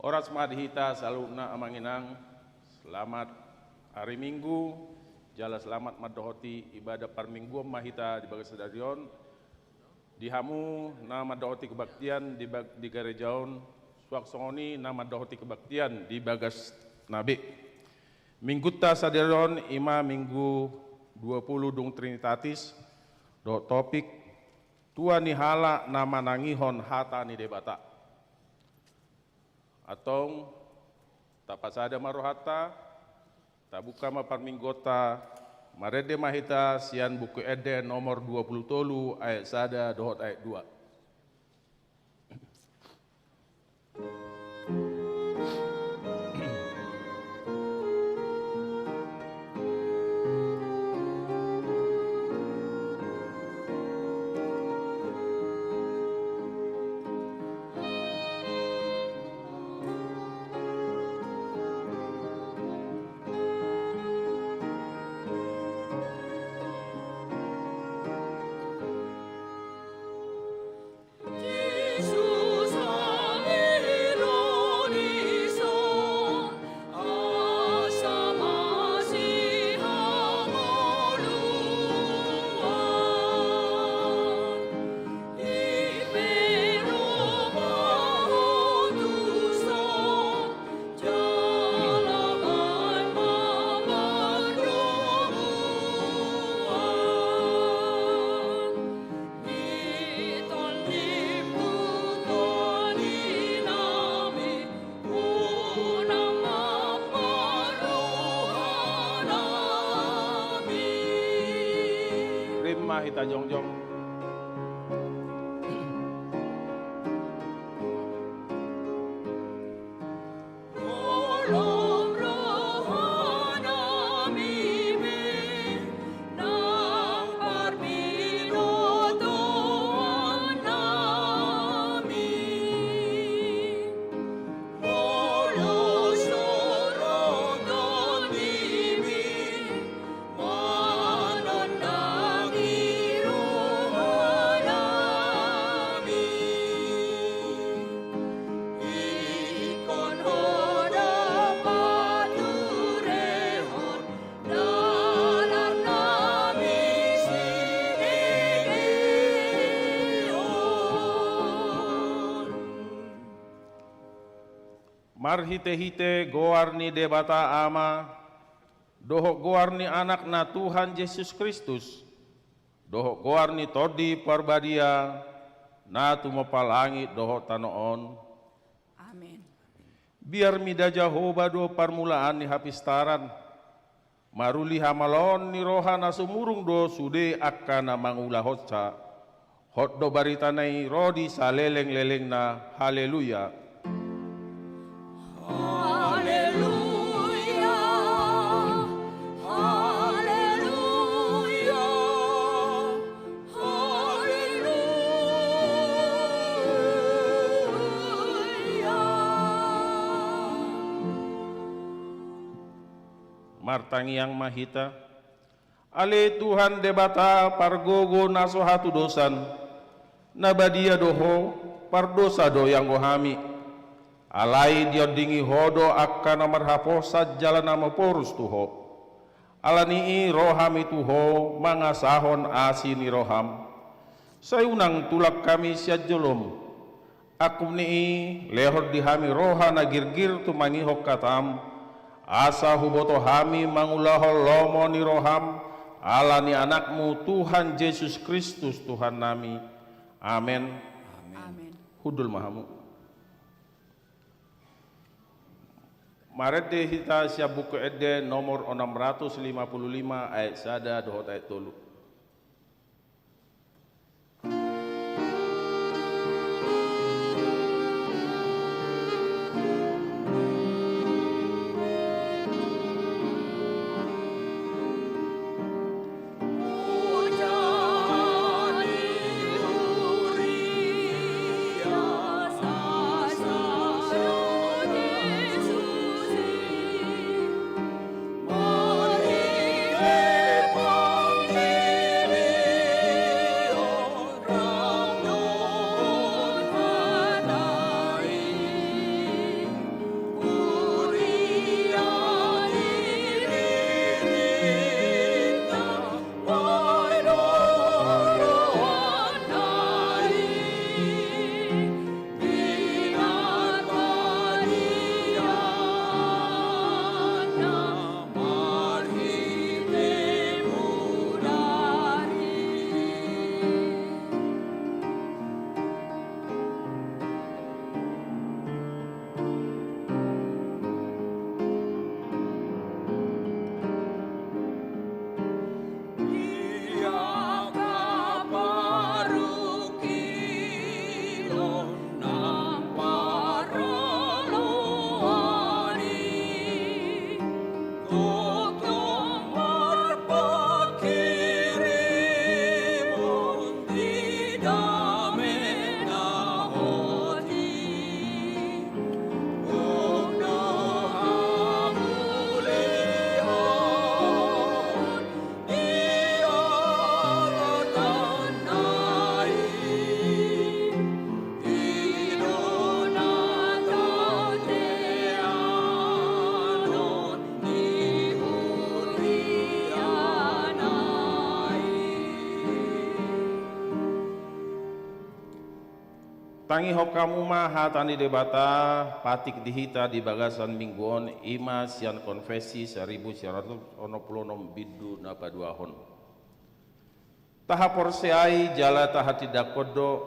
Oras madhita saluna amanginang selamat hari Minggu, jala selamat madohoti ibadah parminggu mahita di bagas stadion. Dihamu na madohoti kebaktian di gerejaun suaksongoni na madohoti kebaktian di bagas nabi. Mingguta stadion ima minggu 20 dung Trinitatis do topik tua nihala nama nangihon hata ni debata. Atong tapasada marohata tabuka maparminggota marede mahita sian buku ede nomor 20 tolu ayat sada dohot ayat 2. Mahita jongjong marhite-hite goarni debata ama dohok goarni anak na Tuhan Yesus Kristus dohok goarni todi parbadia na tumopalangit dohok tanoon. Amin. Biar mida Jehovah do parmulaan ni hapistaran maruli hamalon ni rohana sumurung do sude akkana mangula hotsa hot do baritanai rodi saleleng-leleng na haleluya. Martangi yang mahita ale Tuhan debata pargogo naso hatu dosan nabadia doho pardosa do yang gohami alai diodingi hodo akkana marhaposat jalan nama porus tuho alani rohami tuho mangasahon asini roham sayunang tulak kami siajolom akum ni lehor dihami rohana girgir tu mangihok katam asa huboto hami mangulahol lomo ni roham ala ni anakmu Tuhan Yesus Kristus Tuhan nami. Amin. Amin. Hudul mahamu. Marede hita siap buku ede nomor 655 ayat sada dohot ayat tolu. Amen. Tangi hokamu maha tani debata patik dihita di bagasan mingguon ima sian konfesi 1986 bidu napa duahon. Taha porseai jala taha tidak kodo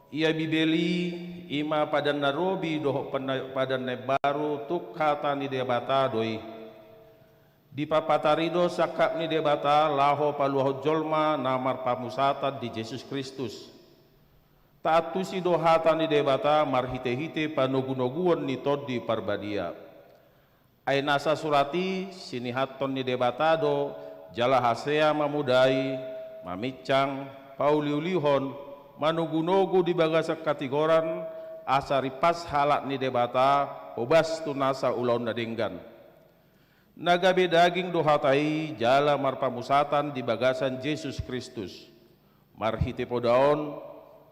ia bibeli ima padan narobi doho padan nebaru tuk kata ni debata doi. Di papatarido sakap ni debata laho paluho jolma namar pamusata di Yesus Kristus. Taat tusi dohata ni debata marhite-hite panugu-nuguan ni todi parbadia. Ay nasa surati sinihaton ni debatado jala hasea mamudai mamicang pauliulihon manugu-nugu di bagasak katigoran asari pas halak ni debata obas tunasa ulaun nadenggan. Nagabe daging dohatai jala marpamusatan di bagasan Yesus Kristus. Marhite podaon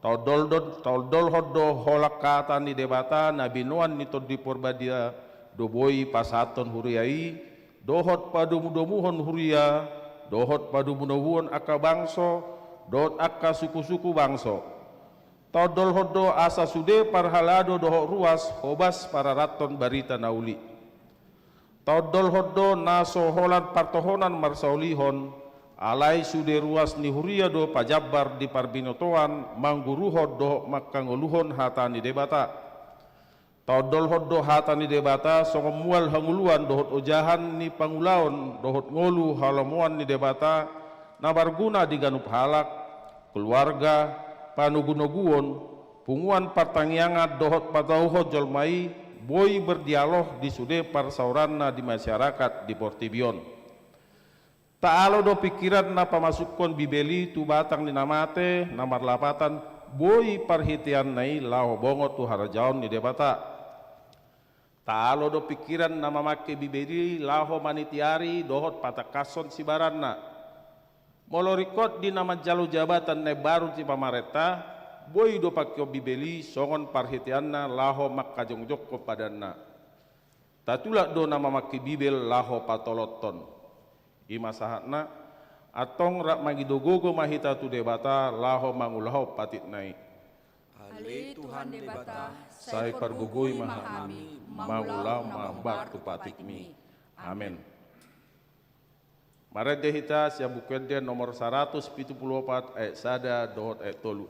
Todol hodo holak kata ni debata nabinuan ni todi porbadia doboi pasaton huriai dohot padu mudomuhon huria dohot padu mudomuhon aka bangso dohot aka suku-suku bangso todol hodo asa sude parhalado dohot ruas hobas para raton barita nauli todol hodo naso holan partohonan marsaulihon alai sude ruas ni huria do pajabar di parbinotoan mangguruhod do makanguluhon hata ni debata todol hodo hata ni debata songomual hanguluan dohot ojahan ni pangulaon dohot ngolu halamuan ni debata nabarguna di ganup halak keluarga panugunoguon punguan partangiangat dohot patauhod jolmai boy berdialog di sude parsauranna di masyarakat di Portibion. Taalo do pikiran na pamasukon bibeli tu batang ni namate namar lapatan boy parhitian nai lao bongo tu harajaon ni debata. Taalo do pikiran na mamake bibeli lao manitiari dohot patakason si baranna. Molorikot di nama jalu jabatan ne baru ti pamareta boy do pakyo bibeli songon parhitianna lao makkajongjok ko padanna. Tatulak do nama make bibel lao patoloton. Ima sahatna atong rak magidogogo mahita tu debata laho mangulaho patit nai. Ale Tuhan debata, Sai pargugui mahami, mangulau mahbar tu patik mi. Amin. Maret dehita sia bukede nomor 174 ayat sada dohot ayat tolu.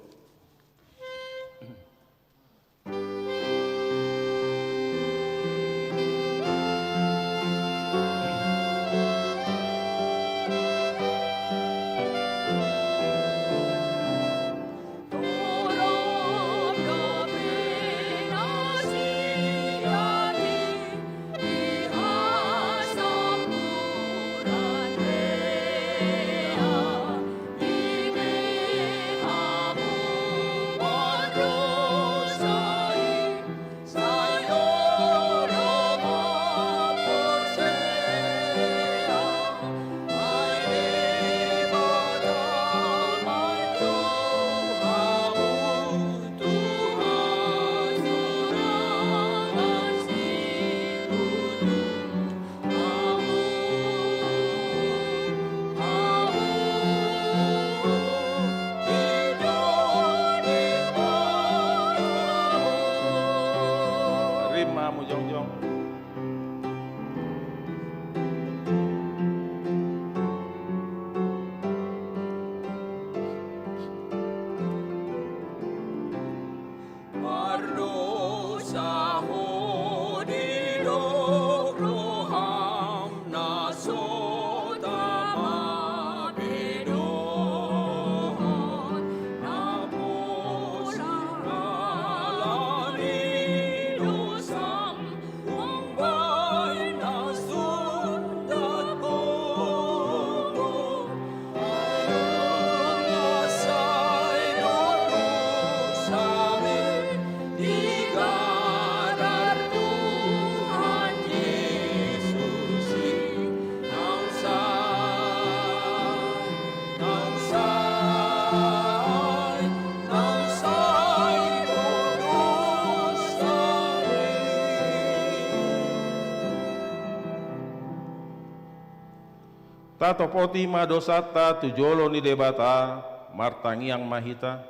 Tato poti madosata tujolo ni debata martangiang mahita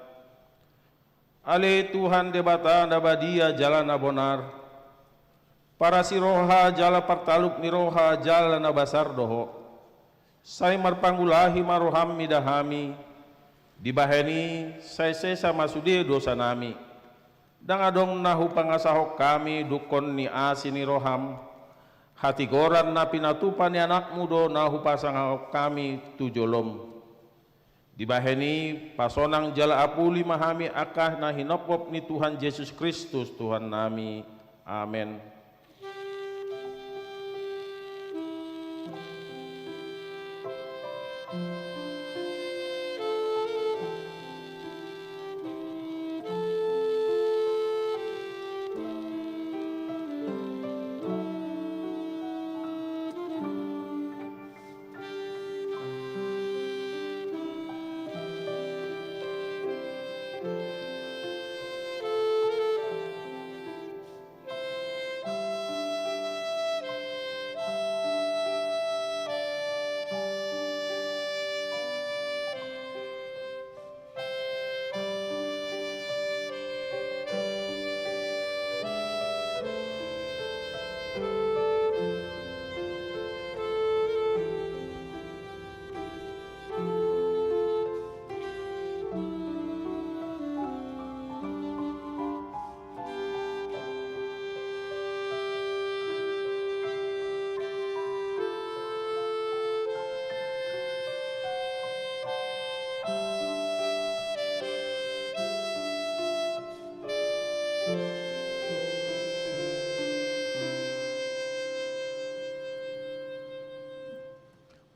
Ale Tuhan debata nabadia jalan na bonar, para si roha jala partaluk ni roha jala na basar doho, say marpanggulahi maroham midahami, dibaheni say sesa masudi dosa nami, dangadong nahu pangasahok kami dukon ni asi ni roham, hati goran na pinatupan ni anak mudo nahu pasangahok kami tujolom. Dibaheni pasonang jala apuli mahami akah na hinopop ni Tuhan Yesus Kristus Tuhan nami. Amen.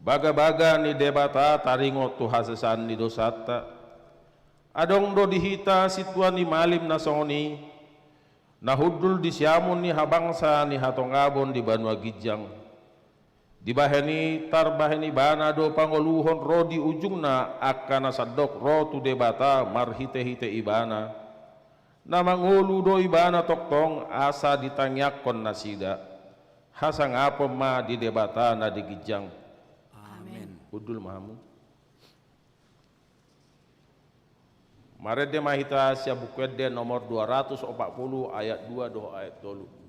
Baga-baga ni debata taringo tu hasesan ni dosata. Adong do dihita situan ni malim na songoni. Nahudul di siamun ni habangsa ni hatongabon di Banua Gijang. Dibaheni tarbaheni bana do pangoluhon ro di ujungna akana sadok ro tu debata marhite-hite ibana. Na mangolu do ibana toktong asa ditangyakon nasida. Hasang apa ma di debata na di Gijang. Udul mahamu. Marede mahita sia bukwede nomor 240 ayat 2 doh ayat 3.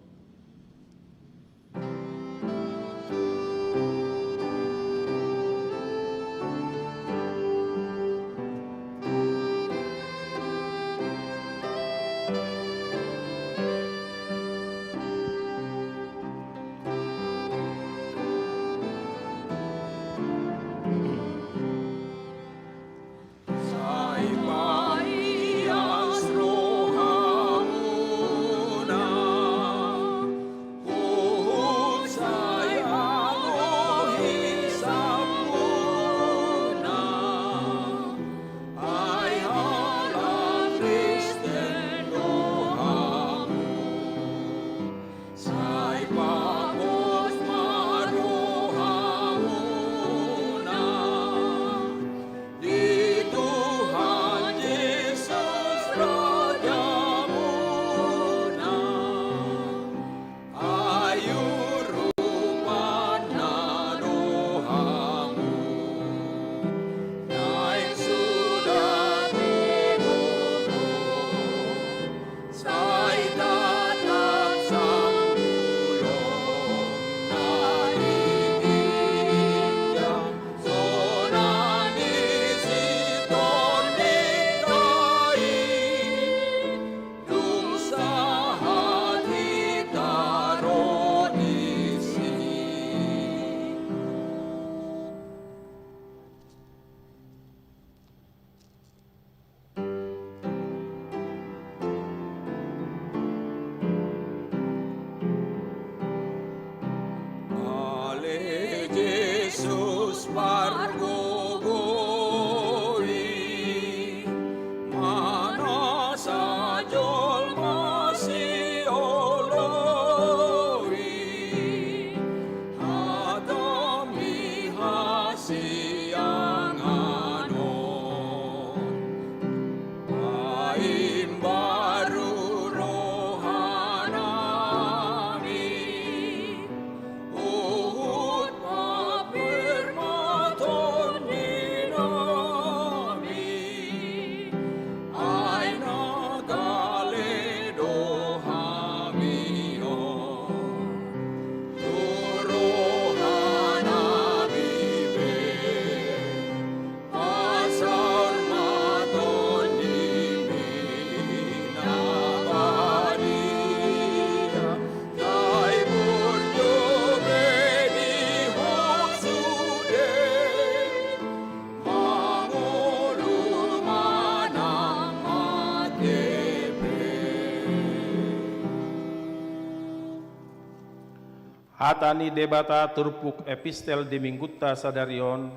Hatani debata turpuk epistel di minggutta sadarion,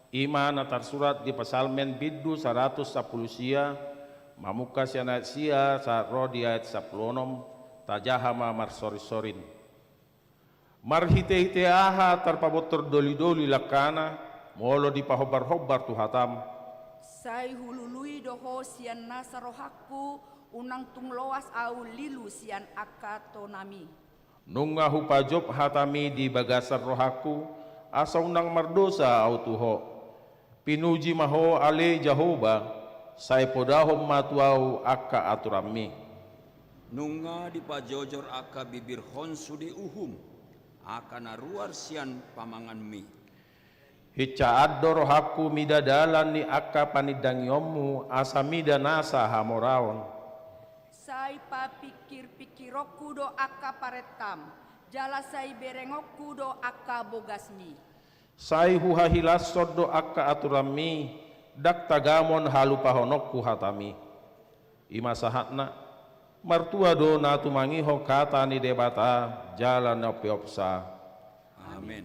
ima natar surat di pasalmen biddu 110 sia, mamuka sianat sia saat rodi ayat 10 tajahama marsori-sorin. Marhite-hite aha tarpabotor doli-doli lakana, molo di pahobar-hobar tu hatam. Sai hulului doho sian nasarohaku unang tungloas au lilu sian akatonami. Nunga hupajob hatami di bagasar rohaku, asa unang mardosa au tuho. Pinuji maho ale Jahoba, sai podahom matuau akka aturami. Nunga di pajojor aka bibir honsu di uhum, aka naruar sian pamangan mi. Hica addo rohaku mida dalan ni akka panidangyomu, asa mida nasa hamoraon. Sai pa pikir-pikirokku do akka paretam, jala sai berengokku do akka bogasmi. Sai huha hilasod do akka aturami, dak tagamon halu pahonokku hatami. Ima sahatna, martua do natu mangiho kata ni debata, jalan na piopsa. Amin.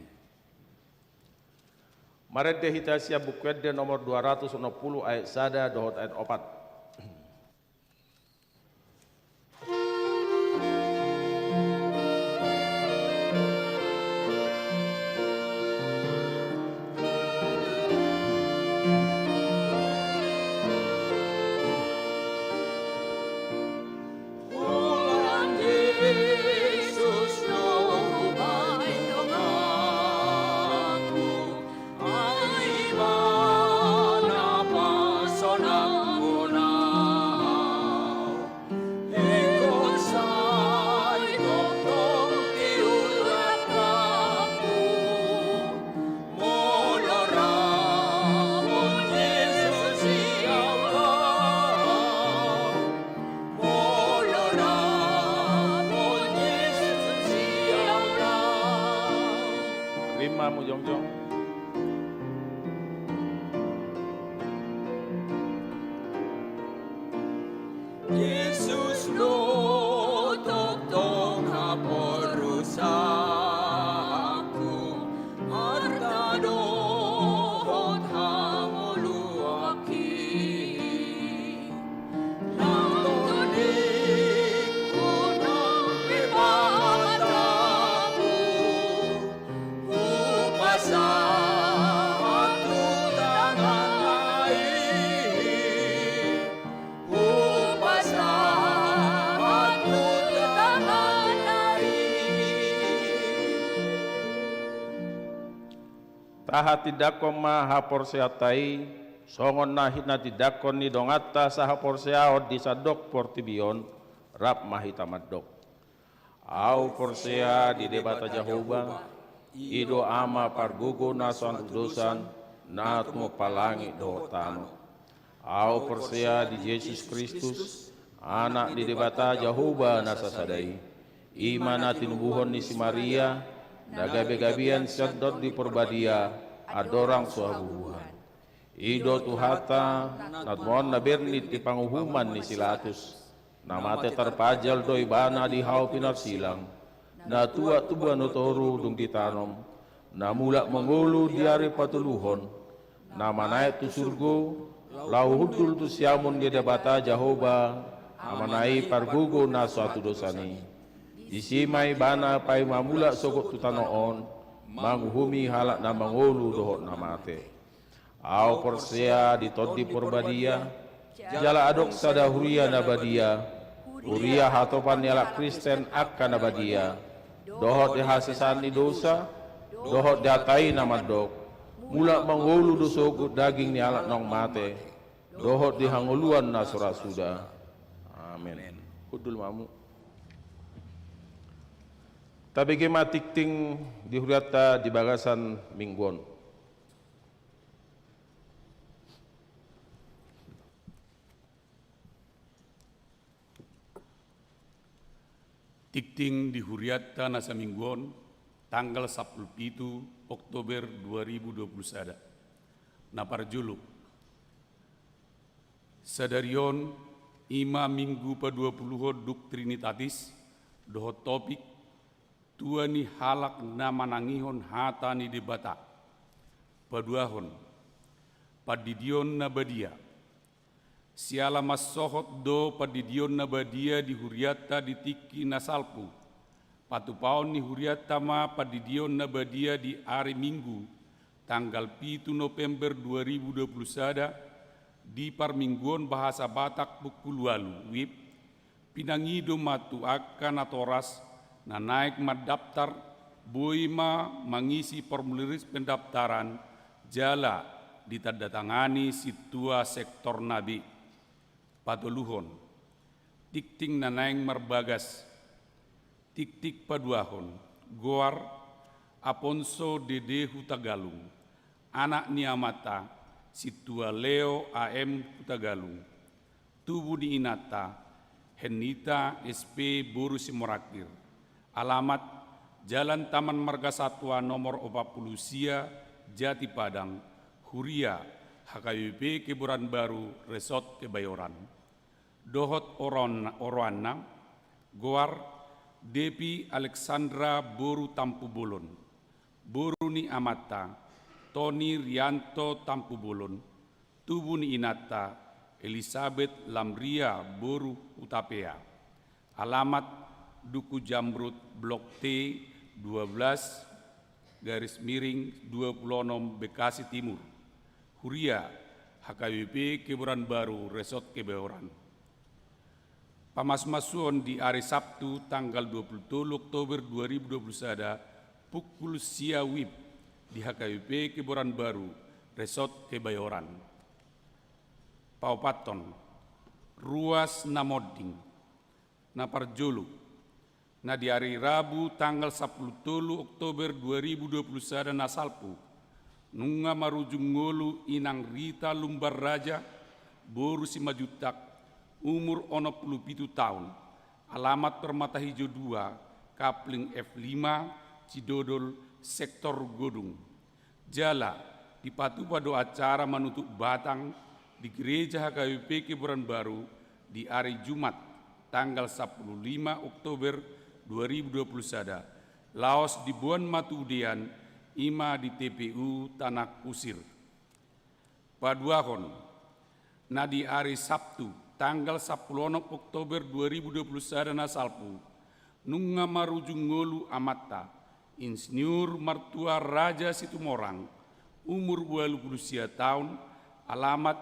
Marede hitasia bukwede nomor 260 ayat sada dohot ayat 4. Yesus lo tong haporusaku harta dohot hamoluaki lantonik kunang bebataku upasa taha tidakon maha porseatai songon nahina tidakon ni dongata saha porseaot di sadok portibion rap mahita madok au porsea di debata Jahoba ido ama pargugo nason dosan natmo palangi dohtano au porsea di Yesus Kristus anak di debata Jahoba nasasadai imanatin buhon ni si Maria nagabe-gabian sedot di perbadia adorang suabuhan ido tuhata natmon nabernit di panguhuman ni silatus namate terpajal doi bana di hau pinar silang na tua tubuan notoru dung ditanom na mulak mengulu diare patuluhon na manai tu surgo lau hudul tu siamun di debata Jahoba amanai pargugo na suatu dosani isimai bana pai mamula sokok tutanoon manguhumi halak na mangolu dohot namate au porsea di todi porbadia jala adok sada huria nabadia huria hatopan yala Kristen akan nabadia dohot di hasesani dosa dohot di atai namadok mula mangolu dosokut daging ni alak nong mate dohot di hangoluan na surat sudah amin kudul mamu. Tapi kema tikting di huriata di bagasan mingguan. Tikting di huriata nasa mingguan tanggal 17 Oktober 2021. Napar juluk. Sadarion ima minggu pa 20 duk Trinitatis dohot topik tuani halak nama nangihon hatani di bata. Paduahon, padidion na badia. Siala masohot do padidion na badia di huriata di tiki nasalpu. Patupaon ni huriata ma padidion na badia di hari Minggu, tanggal 7 November 2021 di Parmingguon Bahasa Batak Pukulualu, WIP, pinangido matu akan atoras na naik madaftar boima mengisi formulir pendaftaran jala ditandatangani situa sektor nabi. Patuluhon, tikting na naing marbagas, tik-tik paduahon, goar, Aponso Dede Hutagalung, anak niamata, situa Leo AM Hutagalung, tubuh di Inata, Henita SP Boru Simorakir, alamat Jalan Taman Marga Satwa nomor 40 Sia, Jati Padang, Huria, HKBP Keburan Baru, Resort Kebayoran. Dohot Orwana, Goar, Depi Alexandra Boru Tampu Bolon, Boruni Amata, Tony Rianto Tampu Bolon, Tubuni Inata, Elizabeth Lamria Boru Utapea. Alamat Duku Jamrut Blok T 12-26 Bekasi Timur. Huria, HKBP Keburan Baru, Resort Kebayoran. Pamas-masuon di hari Sabtu tanggal 27 Oktober 2021 pukul sia WIB di HKBP Keburan Baru, Resort Kebayoran. Paupaton, ruas namoding, naparjolu, na di hari Rabu tanggal 10 Oktober 2021 nasalpu, nunga marujung ngolu inang Rita Lumbar Raja, Boru Simajutak, umur 67 tahun, alamat Permata Hijau 2, Kapling F5, Cidodol, Sektor Godung. Jala dipatupa do acara menutup batang di Gereja HKBP Keburan Baru di hari Jumat, tanggal 15 Oktober 2021. Laos di Buan Matudian, ima di TPU Tanah Kusir. Paduahon, na di hari Sabtu, tanggal 10 Oktober 2021 nasalpu, nunga marujung ngolu amata, Insinyur Martua Raja Situmorang, umur 20 tahun, alamat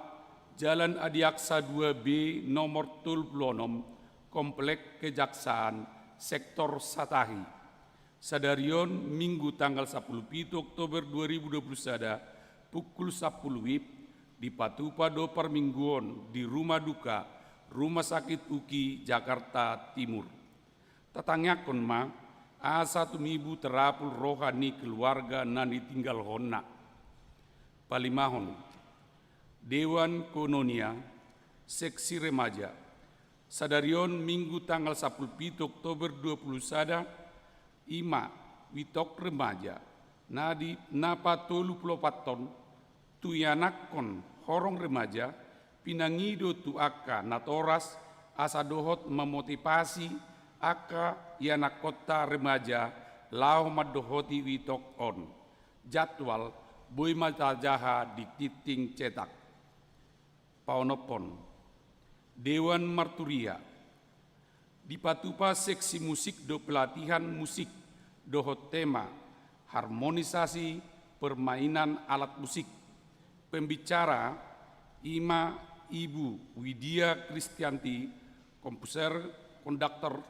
Jalan Adiaksa 2B nomor 26, Komplek Kejaksaan, Sektor Satahi. Sadarion Minggu tanggal 17 Oktober 2021, pukul 10 WIB, di Patupa do Parmingguon di Rumah Duka, Rumah Sakit UKI, Jakarta Timur. Tatangakon ma, asa tumibu terapul rohani keluarga nan ditinggal honna. Palimahon, Dewan Kononia, Seksi Remaja, sadarion Minggu tanggal 17 Oktober 2021, ima witok remaja, nadi napa tolu plopaton, tuyanakon horong remaja, pinangido tu aka natoras asa dohot memotivasi aka yanak kota remaja lau madohoti witok on. Jadwal boy matajaha di titing cetak. Paonopon, Dewan Marturia, di Patupa seksi musik do pelatihan musik dohot tema harmonisasi permainan alat musik. Pembicara ima Ibu Widya Kristianti, komposer konduktor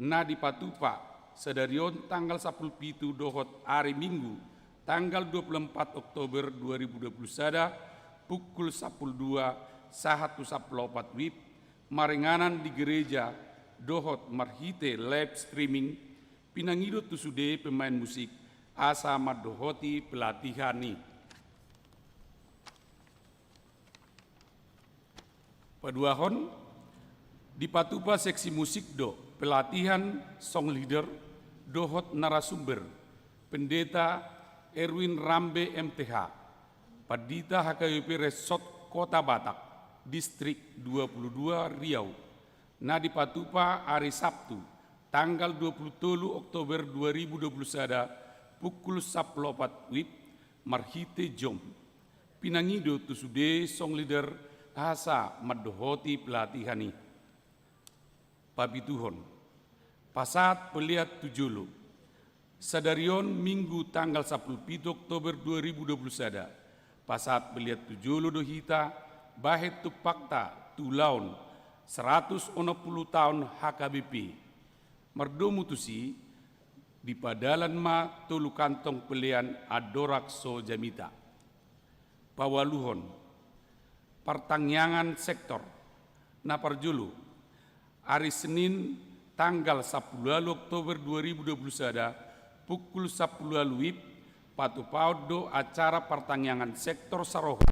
na di Patupa, sedarion tanggal 17 dohot hari Minggu, tanggal 24 Oktober 2021, pukul 12 sahatu saplopat WIB, maringanan di gereja dohot marhite live streaming, pinangido tusude pemain musik, asa madohoti pelatihani. Paduahon, di Patupa seksi musik do pelatihan song leader dohot narasumber Pendeta Erwin Rambe MTH, Padita HKBP Resort Kota Batak, Distrik 22 Riau. Na di Patupa hari Sabtu tanggal 23 Oktober 2021 pukul 14 WIB marhite jom. Pinangido tusude song leader asa madohoti pelatihani. Pabituhon, pasat pelihat tujulu. Sadarion minggu tanggal 17 Oktober 2021, pasat pelihat tujulu dohita, bahet tu fakta tulaun 160 tahun HKBP. Merdomutusi di padalan ma tolu kantong pelian adorak so jamita. Pawaluhon, pertangyangan sektor, naparjulu, hari Senin tanggal 10 Oktober 2021 pukul 10 WIB patu paudo acara pertangyangan sektor Saroha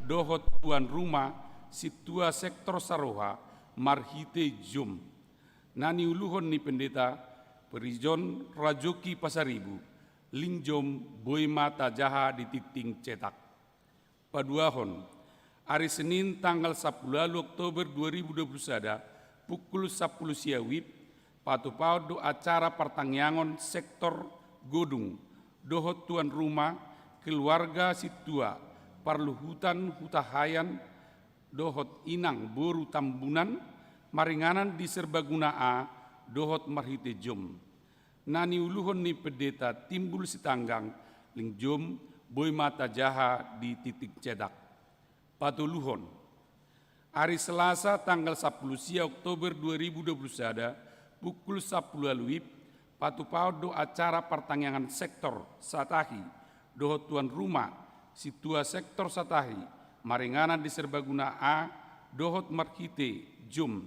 dohot tuan rumah situa sektor Saroha marhite jum nani uluhon ni pendeta perijon Rajoki Pasaribu lingjom boy mata jaha di titing cetak. Paduahon, hari Senin tanggal 10 Oktober 2021 pukul 10 WIB patu paudo acara pertangyangan sektor Godung dohot tuan rumah keluarga situa parluhutan hutahayan dohot inang boru tambunan maringanan di serbaguna A dohot marhite jom nani uluhon ni pendeta timbul sitanggang ling jom boy mata jaha di titik cedak. Patuluhon, hari Selasa tanggal 10 Oktober 2021 pukul 10 WIB patu paudo acara pertangyangan sektor Satahi dohot tuan rumah situa sektor Satahi maringanan di serbaguna A dohot marhite jom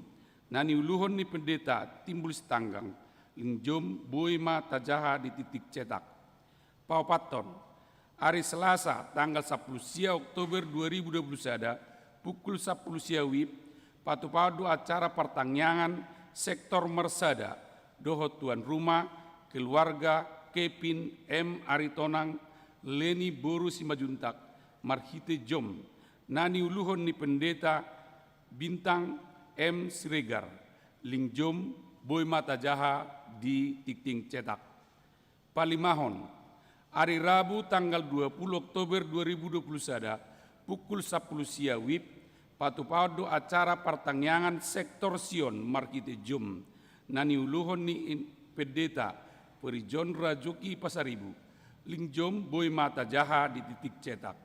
nani uluhon ni pendeta timbul setanggang ing jom boy mata jaha di titik cetak. Paupaton, hari Selasa tanggal 10 Oktober 2021 pukul 10 WIB patu paudo acara pertangyangan sektor Mersada dohot tuan rumah keluarga Kepin M. Aritonang Leni Boru Simajuntak marhite jom nani uluhon ni pendeta Bintang M. Siregar ling jom boy mata jaha di titing cetak. Palimahon, hari Rabu tanggal 20 Oktober 2021 pukul 10 WIB patu paudo acara pertangyangan sektor Sion markite jom nani uluhon ni pendeta perijon Rajoki Pasaribu ling jom boy mata jaha di titik cetak.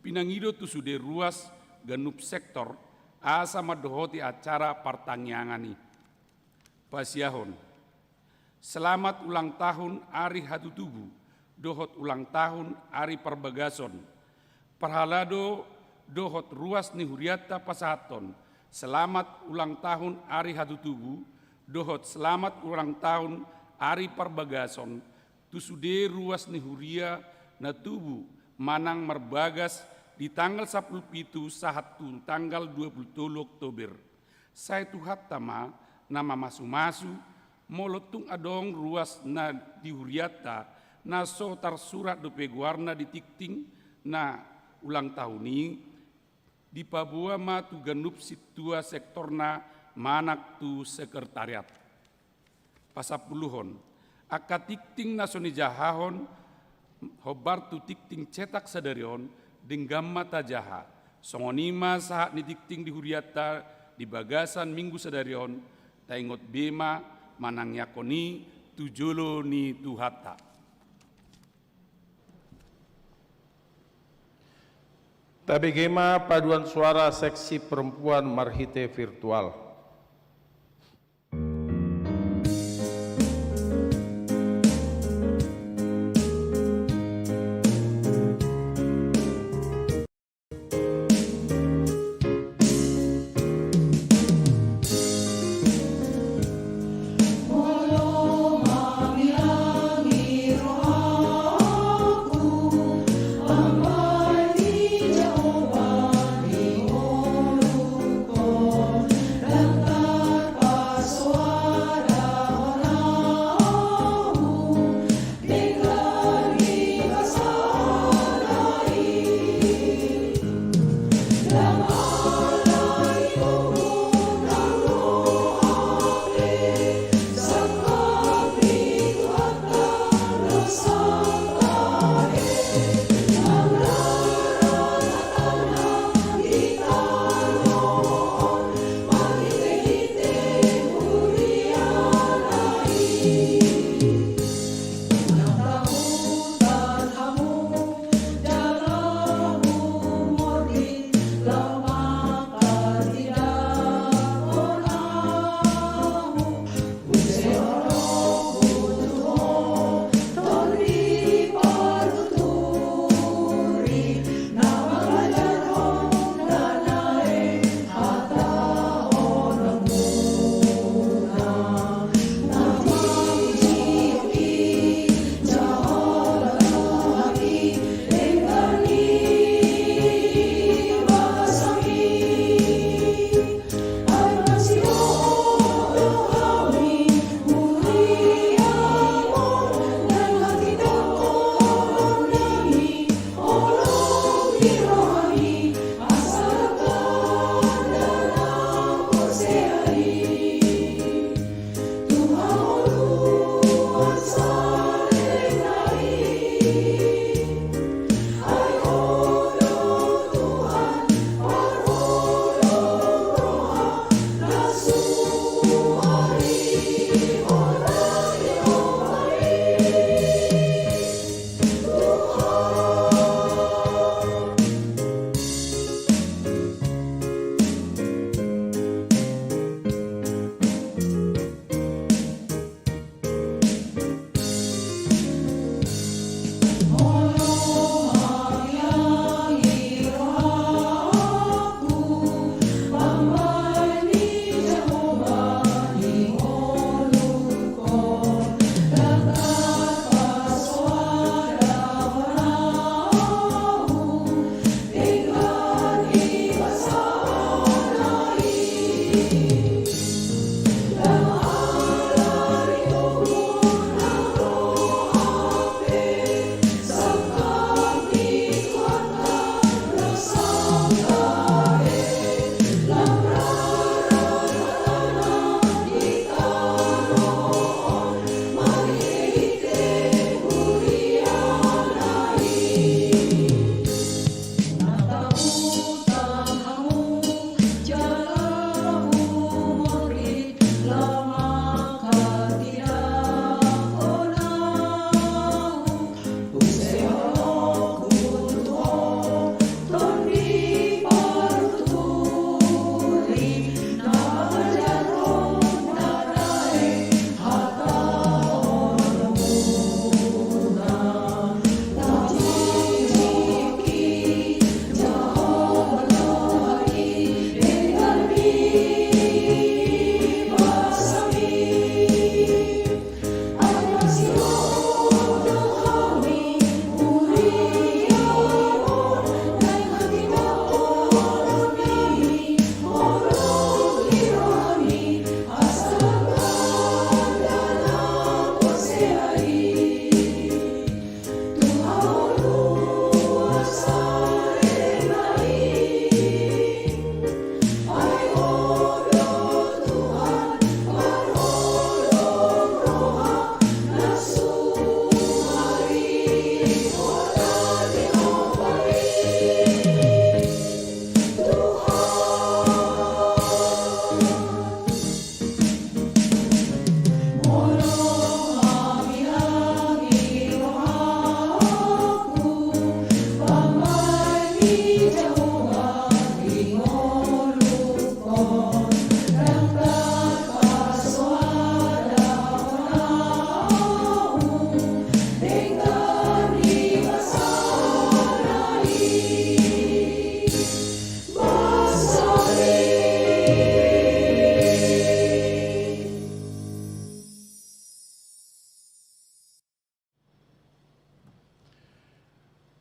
Pinangido tusude ruas ganup sektor asa madohoti acara pertangyangan ni. Pasiahon, selamat ulang tahun Ari Hatutubu dohot ulang tahun Ari Perbagason parhalado dohot ruas ni huriata pasahaton selamat ulang tahun Ari Hatutubu dohot selamat ulang tahun Ari Perbagason tusude ruas ni huria na tubu manang merbagas di tanggal 10 sahatu tanggal 20 Oktober saya tuhat tama nama masu-masu molotung adong ruas na di huriata na sotar surat dope guarna di tikting na ulang tahun ini di Papua ma tu ganup situa sektorna manak tu sekretariat. Pasapuluhon, aka tikting nasoni jahahon hobar tu tikting cetak sadarion denggam mata jaha. Songonima saat ni tikting di huriata di bagasan minggu sadarion taingot bema manang yakoni tujolo ni tuhata. Tabegema paduan suara seksi perempuan marhite virtual.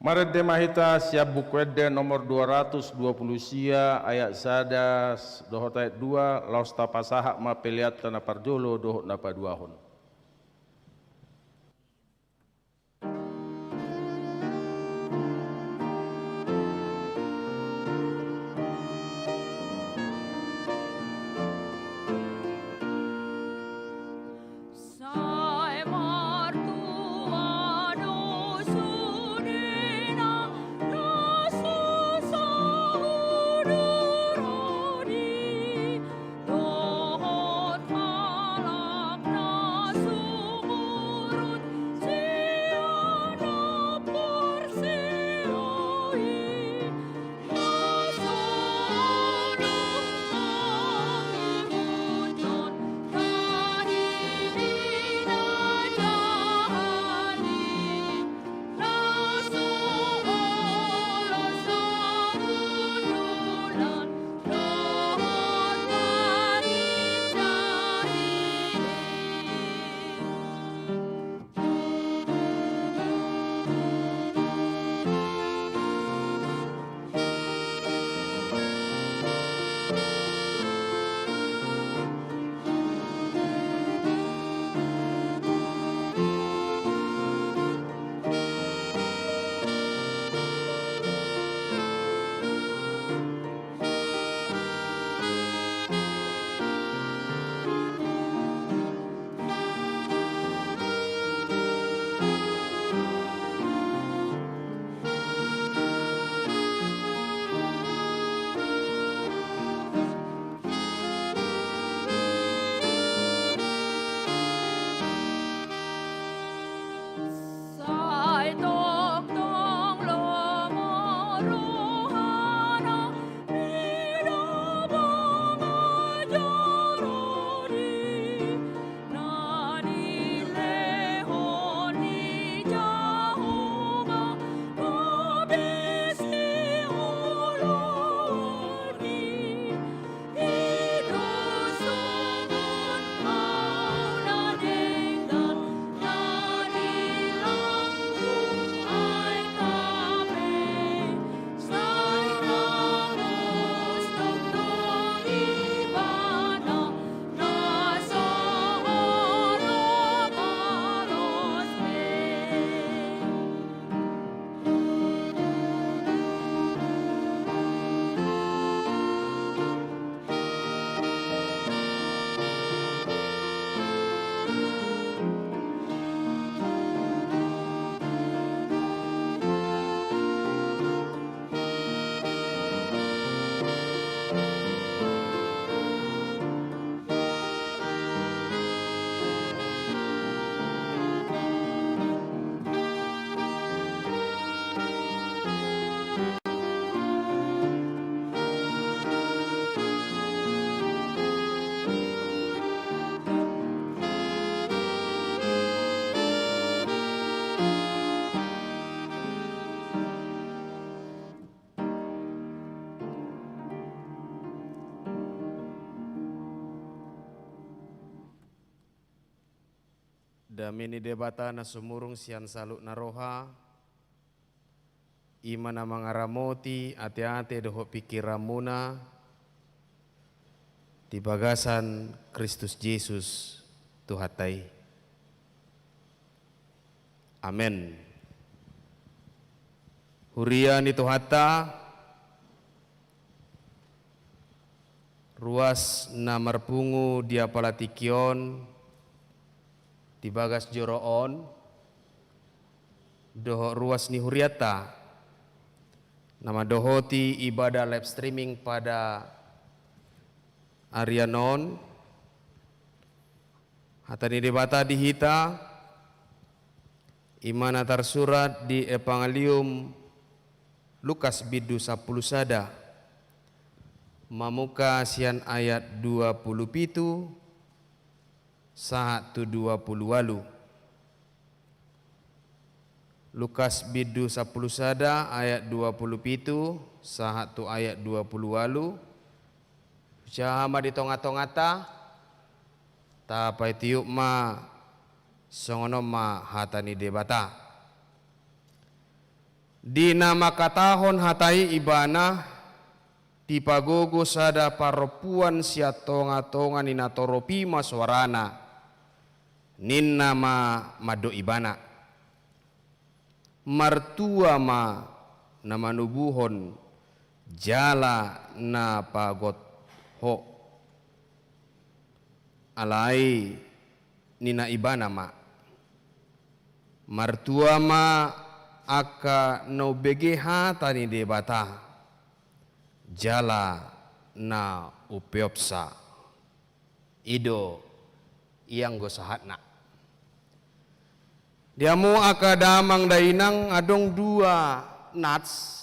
Marede mahita siap bukwede nomor 220 sia ayat sadas dohot ayat 2 laos tapasahak mapeliat tanah parjolo dohot napa duahon. Damini debata na sumurung sian saluk naroha, imana mangaramoti ate-ate doho pikiramuna, di bagasan Kristus Yesus Tuhatai. Amen. Huria ni Tuhata, ruas na marpungu dia palatikion, di bagas joroon, doho ruas ni huriata, nama dohoti ibadah live streaming pada Arianon, hatani debata di hita, imana tersurat di Evangelium Lukas bidu 10 sada, mamuka sian ayat 27, 120 walu. Lukas bidu 10 sada ayat 27 1 ayat 20 walu. Jahama di tonga-tongata tapai tiup ma songono ma hatani debata. Di nama katahon hatai ibana di pagogo sada paropuan siatonga-tonga nina toropi maswarana nin nama mado ibana martua ma nama nubuhon jala na pagot ho alai nina ibana ma martua ma aka no begeha tani debata jala na upeopsa ido yang gosahatna diamu aka damang dainang adong dua nats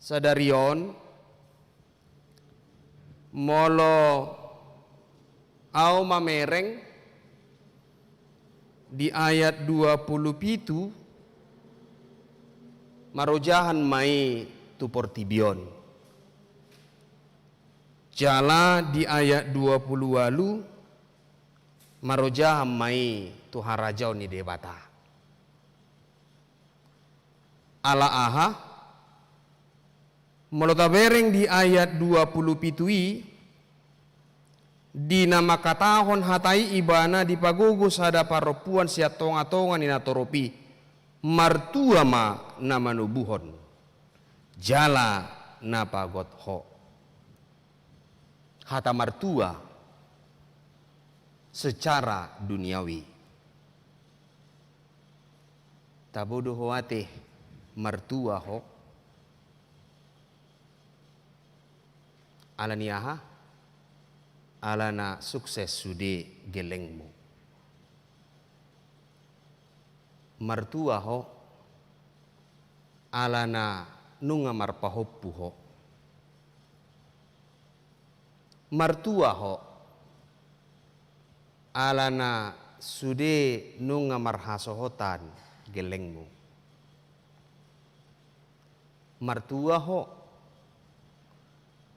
sadarion molo au mamereng di ayat 27 marojahan mai tu portibion jala di ayat 20 walu marojaham mai Tuhan rajau ni debata ala aha molotabereng di ayat 27 di nama katahon hatai ibana di pagogo sada paropuan siatonga-tonga nina toropi martua ma nama nubuhon jala na pagot ho hata martua secara duniawi tabodo hoate martua ho alaniaha alana sukses sude gelengmu martua ho alana nunga marpahoppu ho martua ho alana sude nunga marhasohotan gelengmu martua ho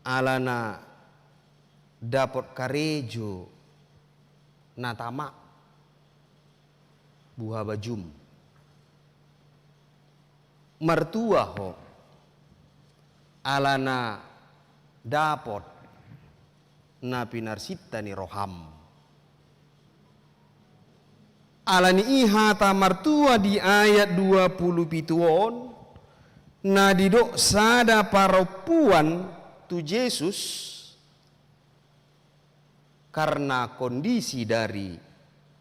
alana dapot karejo natama buha bajum martua ho alana dapot na pinarsita ni roham alani ihata martua di ayat 27 on na didok sada paropuan tu Yesus karena kondisi dari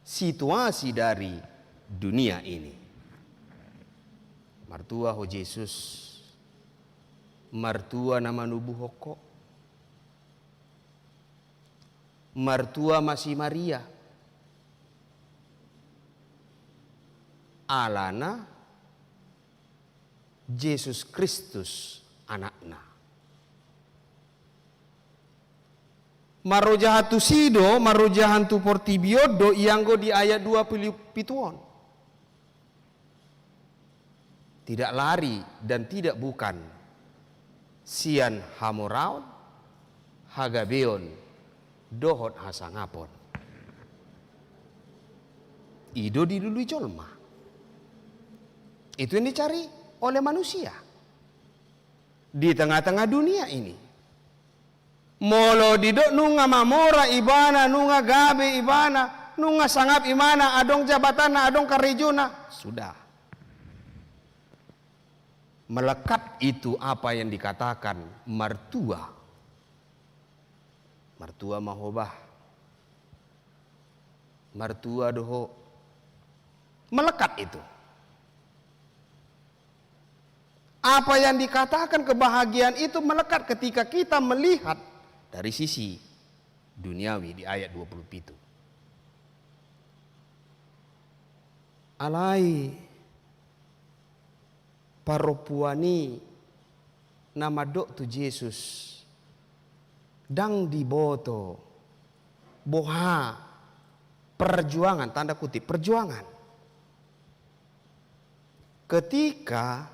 situasi dari dunia ini martua ho Yesus martua nama nubuh hoko martua masih Maria alana Yesus Kristus anakna marojahatu sido marojahantu portibiodo ianggo di ayat 27 tidak lari dan tidak bukan sian hamoraun hagabeon dohot hasangapon ido didului jolma itu yang dicari oleh manusia di tengah-tengah dunia ini molo didok nunga mamora ibana nunga gabe ibana nunga sangap imana adong jabatana adong karejona sudah melekat itu apa yang dikatakan martua mahobah martua doho melekat itu apa yang dikatakan kebahagiaan itu melekat ketika kita melihat dari sisi duniawi di ayat 27 alai paropuani nama dok tu Yesus dang diboto boha perjuangan tanda kutip perjuangan ketika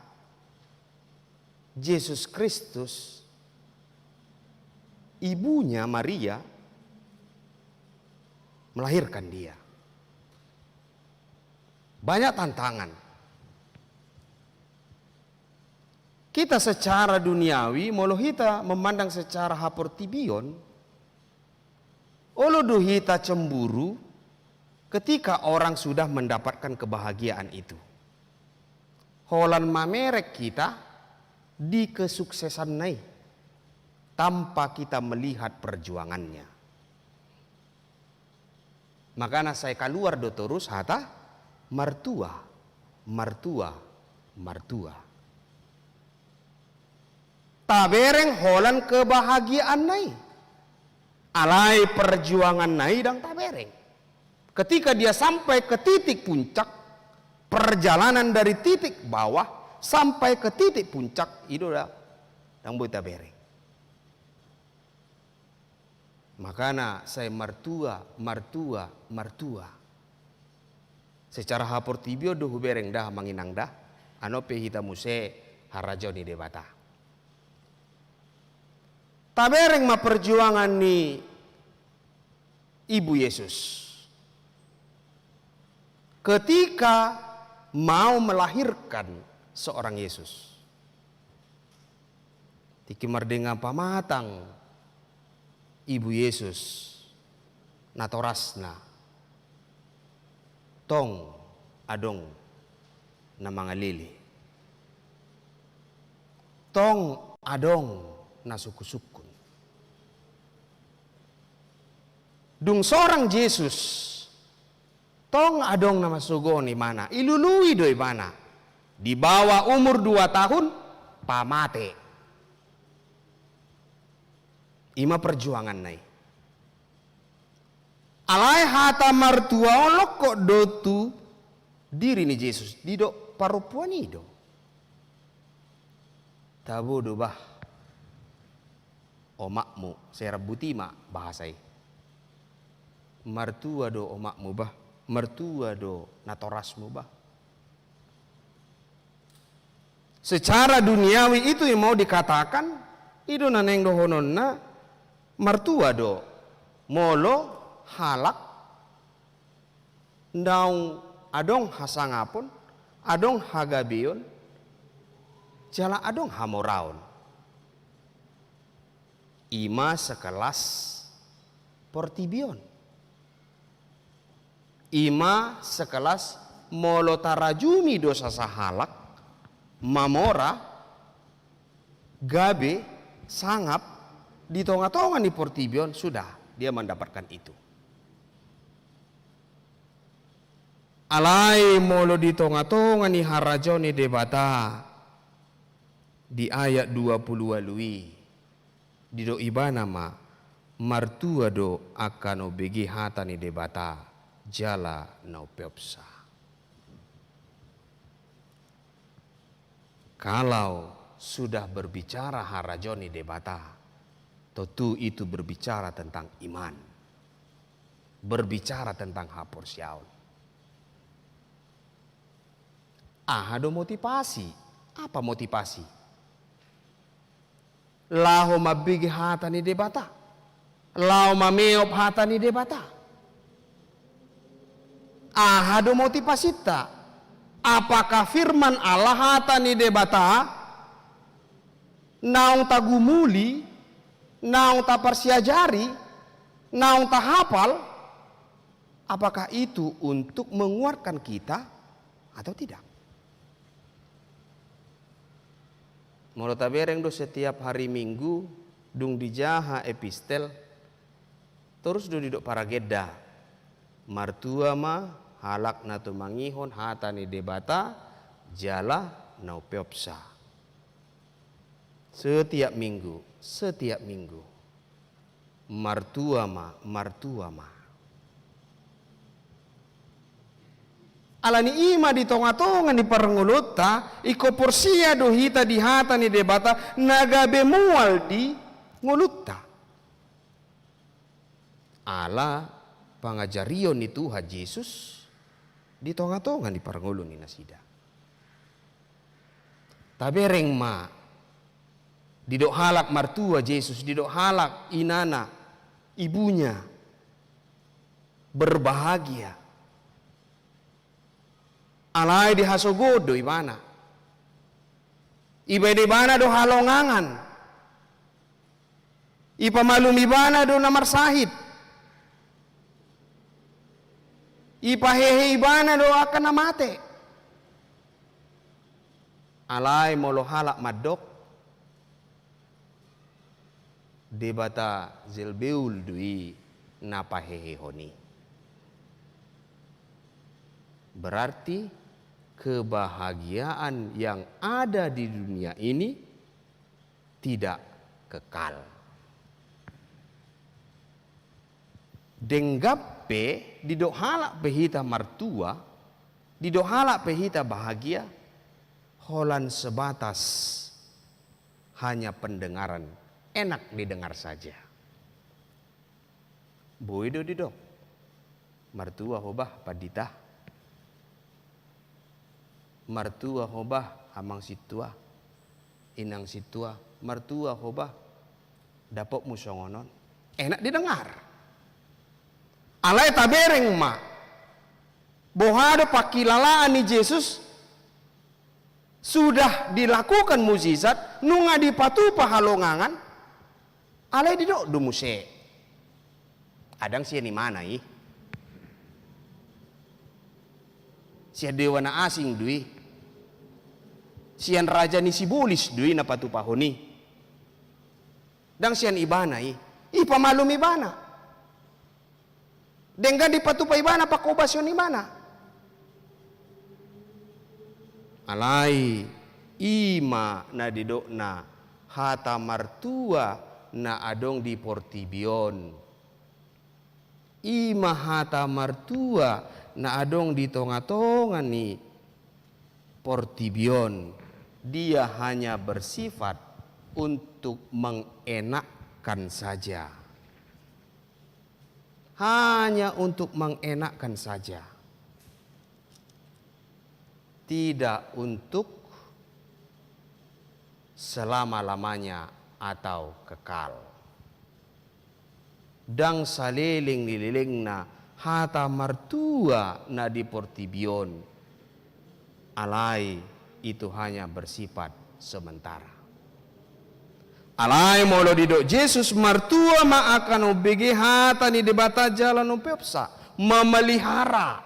Yesus Kristus ibunya Maria melahirkan dia banyak tantangan Kita secara duniawi, molo kita memandang secara haportibion, olo duhita cemburu ketika orang sudah mendapatkan kebahagiaan itu. Holan mamerek kita di kesuksesan nai tanpa kita melihat perjuangannya. Makanya saya keluar do terus hata mertua, mertua, mertua. Tabereng holan kebahagiaan nai. Alai perjuangan nai dan tabereng. Ketika dia sampai ke titik puncak, perjalanan dari titik bawah sampai ke titik puncak, itu dah dan buat tabereng. Makanya saya mertua, mertua, mertua. Secara haportibio doh bereng dah manginang dah, anope hita muse harajoni debata. Tabereng ma perjuangan ni Ibu Yesus. Ketika mau melahirkan seorang Yesus. Tiki mardenga pamatang Ibu Yesus natorasna tong adong na mga lili. Tong adong na sukusukun. Dung seorang Yesus tong adong na masugo ni mana ilului doy mana di bawah umur 2 tahun pamate. Ima perjuangan nai. Alai hata martua olok kok dotu diri ni Yesus didok parupuan ido. Tabu do bah omakmu saya rebuti mak bahasai. Mertua do omakmu bah, mertua do natorasmu bah. Secara duniawi itu yang mau dikatakan itu naneng do hononna mertua do molo halak ndaung adong hasangapon adong hagabion jala adong hamoraon ima sekelas portibion ima sekelas molo tarajumi dosa sahalak mamora gabe sangap di tonga-tonga di portibion sudah dia mendapatkan itu. Alai molo di tonga-tonga ni harajo ni debata di ayat 20 lui di do ibana ma martua do akano begi hata ni debata jala no peopsa. Kalau sudah berbicara harajo ni debata, tentu itu berbicara tentang iman. Berbicara tentang hapor syaun. Ada motivasi. Apa motivasi? Laho mabigi hata ni debata. Laho mameop hata ni debata. Ada motivasi tak? Apakah firman Allah hata ni debata? Naung tagumuli, naung ta persiajari, naung ta hafal, apakah itu untuk menguatkan kita atau tidak? Menurut tabereng do setiap hari Minggu dung dijaha epistel terus do didok para geda martua ma halak na tu mangihon hata ni debata jala nau peopsa. Setiap minggu martua ma alani ima di tonga-tonga di paranguluta iko porsia dohita di hata ni debata nagabe mual di nguluta ala pangajarion ni Tuhan Yesus di tonga-tonga di parangulu ni nasida tabereng ma didok halak martua Yesus, didok halak inana, ibunya berbahagia. Alai di hasogodo imana. Iba di bana do halongangan. Ipa malumi bana do namar sahid. Ipa hehe ibana do akan namate. Alai molo halak madok. Debata zilbeul dui napa hehe honi. Berarti kebahagiaan yang ada di dunia ini tidak kekal. Denggape didok halak pehita martua, didok halak pehita bahagia, holan sebatas hanya pendengaran, enak didengar saja. Boido didok, martua hobah padita, martua hobah amang situa, inang situa, martua hobah dapok musongonon, enak didengar. Alai tabereng ma, bohado pakilalaan ni Yesus sudah dilakukan mukjizat, nunga dipatu pahalongangan, alai didok dumuse. Adang sia ni mana ih? Sia dewa na asing dui, sian raja ni sibulis dui na patu pahoni. Dang sian ibana ih, ipamalum ibana. Dengga di patupai bana pakobasyon ni mana? Alai ima na didok na hata martua na adong di Portibion. Ima hata martua na adong di tonga-tonga ni Portibion. Dia hanya bersifat untuk mengenakkan saja. Hanya untuk mengenakkan saja. Tidak untuk selama-lamanya atau kekal. Dang saliling nililing na hata martua na di Portibion. Alai itu hanya bersifat sementara. Alai molo didok Yesus martua ma akan ubege hata ni debata jalan upepsa, memelihara,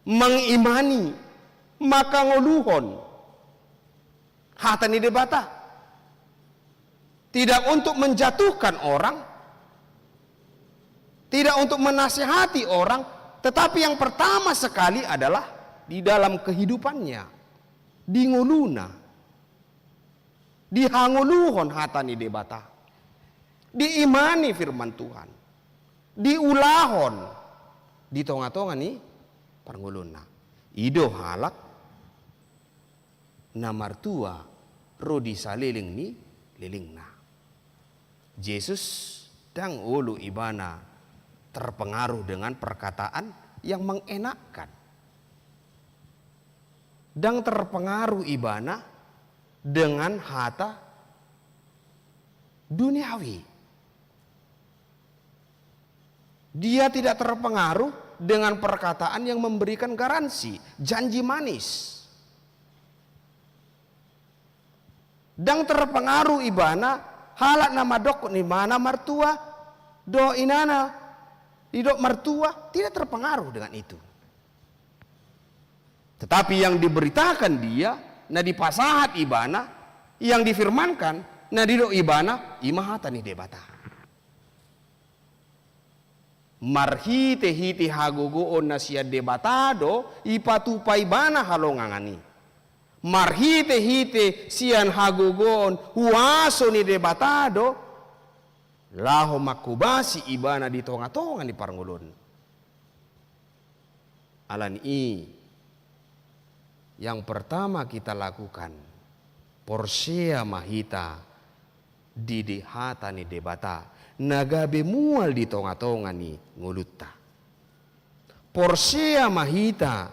mengimani, maka ngoluhon hata ni debata. Tidak untuk menjatuhkan orang, tidak untuk menasihati orang, tetapi yang pertama sekali adalah di dalam kehidupannya, di ngoluna. Dihanguluhon hata ni debata, diimani firman Tuhan, diulahon di tonga-tonga ni parnguluna. Ido halak na martua rodi saliling ni lilingna. Yesus dang ulu ibana terpengaruh dengan perkataan yang mengenakkan. Dang terpengaruh ibana dengan hata duniawi. Dia tidak terpengaruh dengan perkataan yang memberikan garansi, janji manis. Dan terpengaruh ibana halak nama dok ni mana martua do inana idok martua, tidak terpengaruh dengan itu. Tetapi yang diberitakan dia na di pasahat ibana yang difirmankan na didok ibana imahata ni debata. Marhite hiti hagogoon na siya debatado ipatupai bana halongangani. Marhite hite siyan hagogoon huaso ni debatado laho makubasi ibana di tonga-tonga ni parngulun. Alan yang pertama kita lakukan porsea mahita di hata ni debata nagabe mual di tonga-tonga ni ngulutta. Porsea mahita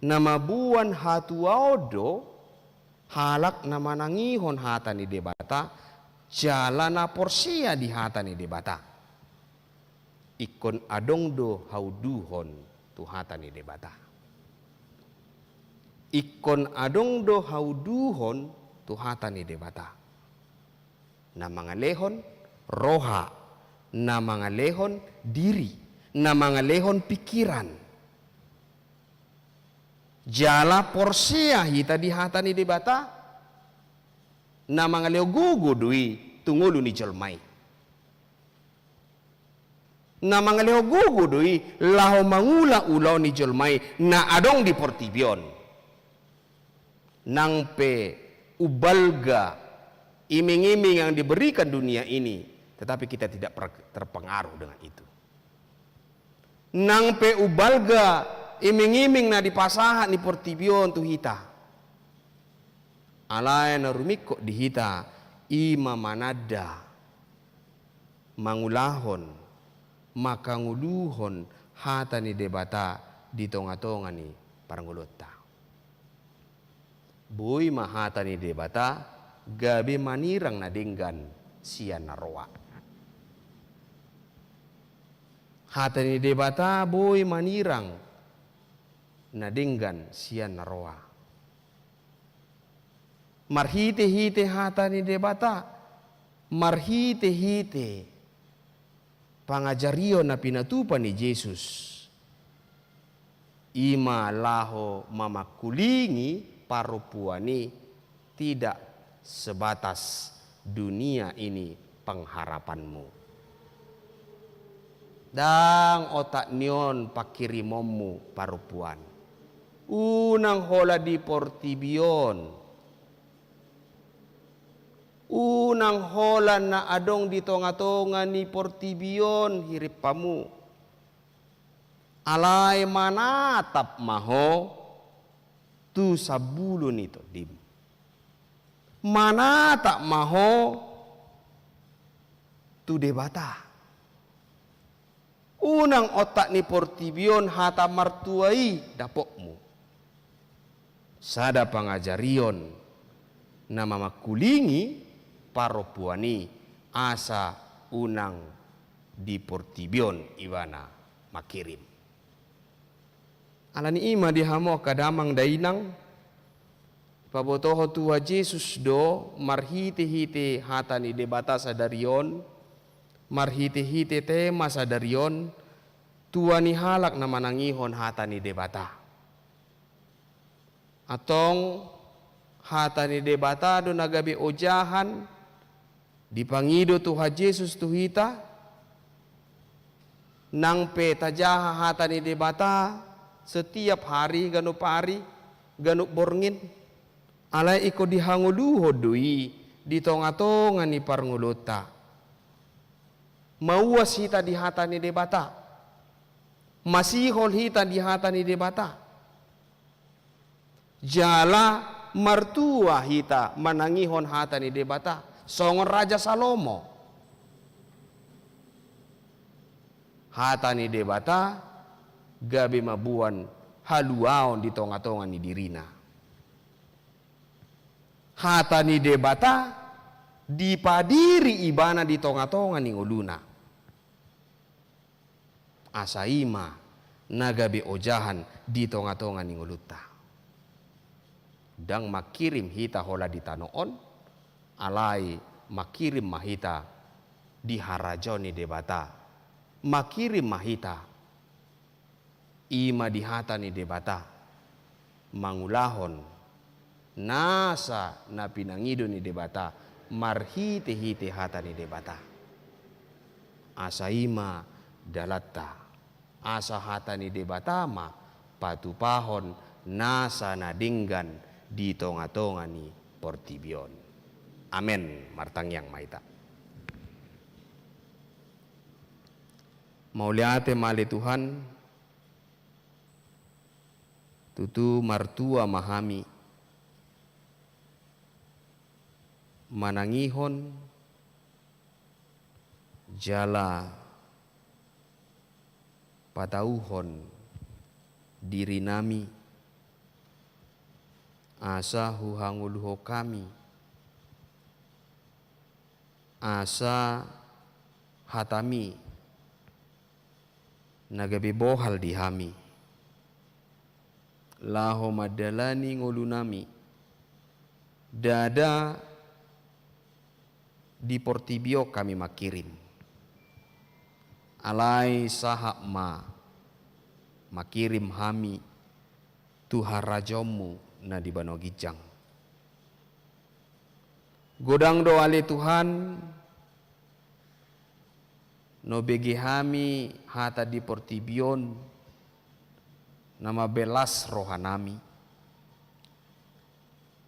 nama buan hatuaudo halak nama nangihon hata ni debata jalana porsea di hata ni debata ikon adong do hauduhon tu hata ni debata. ikon adong do hauduhon tu hatani debata. Na mga lehon roha, na mga lehon diri, na mga lehon pikiran. Jala porsia hita di hatani debata, na mga leo gugudui tungulu ni jolmai. Na mga leo gugudui laho mangula ulaw ni jolmai na adong di portibion. Nang pe ubalga iming-iming yang diberikan dunia ini, tetapi kita tidak terpengaruh dengan itu. Nang pe ubalga iming-iming na dipasahan ni portibion tu hita. Alay na rumiko di hita ima manada mangulahon makanguluhon hata ni debata di tonga-tonga ni parangulota. Boy mahata ni debata gabi manirang na dinggan siya naroa. Hata ni debata boy manirang na dinggan siya naroa. Marhite-hite hata ni debata, marhite-hite pangajarion na pinatupan ni Jesus. Ima laho mamakulingi parupuani tidak sebatas dunia ini pengharapanmu. Dang otak nion pakirimomu parupuan. Unang hola di portibion. Unang hola na adong di tonga-tonga ni portibion hirip pamu. Alay manatap maho tu sabulun itu dim. Mana tak maho tu debata. Unang otak ni portibion hata martuai dapokmu. Sada pangajarion nama makulingi paropuani asa unang di portibion ibana makirim. Alani ima dihamo kadamang dainang pabotoho tuha Jesus do marhite-hite hatani debata sadarion, marhite-hite tema sadarion, tua ni halak na manangihon hatani debata. Atong hatani debata do nagabi ojahan dipangido tuha Jesus tuhita nang petajaha hatani debata setiap hari ganu pari ganu borngin alay iko dihanguluho dui di tonga-tonga ni parngulota mauwas hita di hata ni debata masihol hita di hata ni debata jala martua hita manangihon hata ni debata songon Raja Salomo hata ni debata gabi mabuan haluaon di tonga-tonga ni dirina. Hata ni debata dipadiri ibana di tonga-tonga ni uluna. Asaima nagabi ojahan di tonga-tonga ni uluta. Dang makirim hita hola di tanoon, alai makirim mahita di harajo ni debata. Makirim mahita ima dihata ni debata mangulahon nasa na pinangido ni debata marhite-hite hata ni debata asa ima dalatta asa hata ni debata ma patupahon nasa na dinggan di tonga-tonga ni portibion. Amen martangyang maita. Mauliate mali Tuhan tutu martua mahami manangihon jala patauhon diri nami asa huhanguluho kami asa hatami nagabi bohal di hami laho madalani ngolunami dada di Portibio kami makirim alai sahak makirim hami Tuhan rajomu na di Banogijang godang doa le Tuhan no begi hami hata di Portibion nama belas rohanami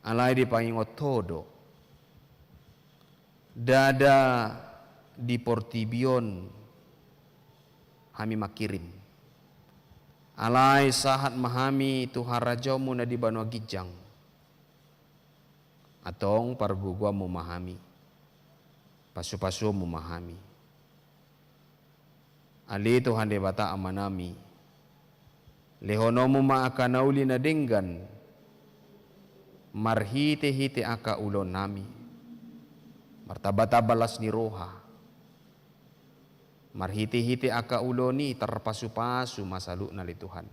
alai di pangingot todo dada di Portibion hami makirim alai sahat mahami Tuhan rajomu na di Banogijang atong pargugwa memahami pasu-pasu memahami ali Tuhan debata amanami lehonomu maakanauli na denggan marhite-hite aka ulon nami martabata balas ni roha marhite-hite aka uloni terpasu-pasu masalu nali Tuhan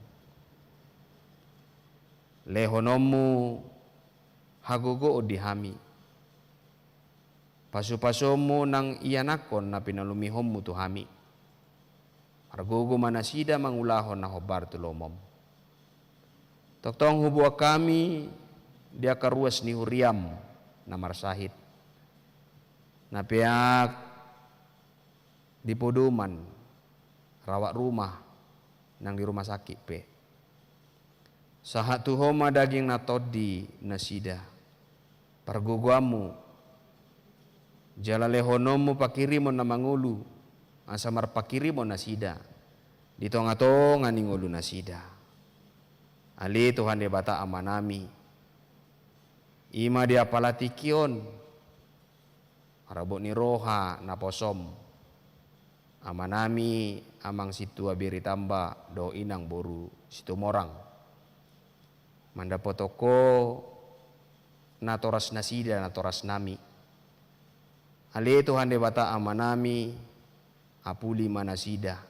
lehonomu hagogo odihami pasu-pasumu nang iyanakon na pinalumihommu tuhami argogo manasida mangulahon na hobar tulomom toktong hubua kami dia karuas ni huriam na marsahit na pihak di poduman rawat rumah nang di rumah sakit pe sahat tuhoma daging na todi nasida parguguamu jalalehonomu pakirimon na mangulu asamar pakirimon nasida di tonga-tonga ni ngulu nasida ali Tuhan debata amanami ima dia palatikion arabot ni roha na posom amanami amang situ abiri tamba do inang boru situ morang manda potoko na toras nasida na toras nami ali Tuhan debata amanami apuli manasida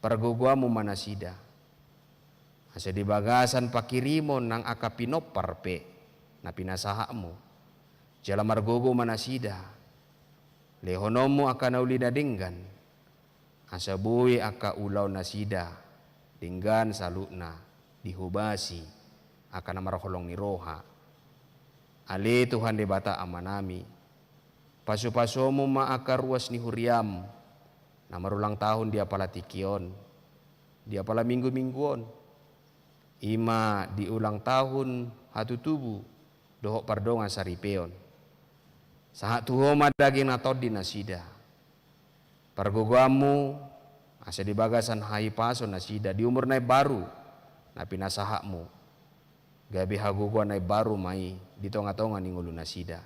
pargoguamu manasida asa di bagasan pakirimon nang akapinopar pe na pinasahamu jala margogo manasida lehonomu akan ulida dinggan asa buwi aka ulau nasida dinggan salutna dihubasi akan marholong ni roha ali Tuhan debata amanami pasu-pasumu maakar ruas ni huriam na marulang tahun dia pala tikion dia pala minggu-mingguon ima di ulang tahun hatu tubuh dohok pardongan saripeon sahat tuhoma daging na todi nasida pargogamu asa di bagasan hai paso nasida di umur nai baru na pinasahakmu gabi hagugwa nai baru mai di tonga-tonga ni ngulu nasida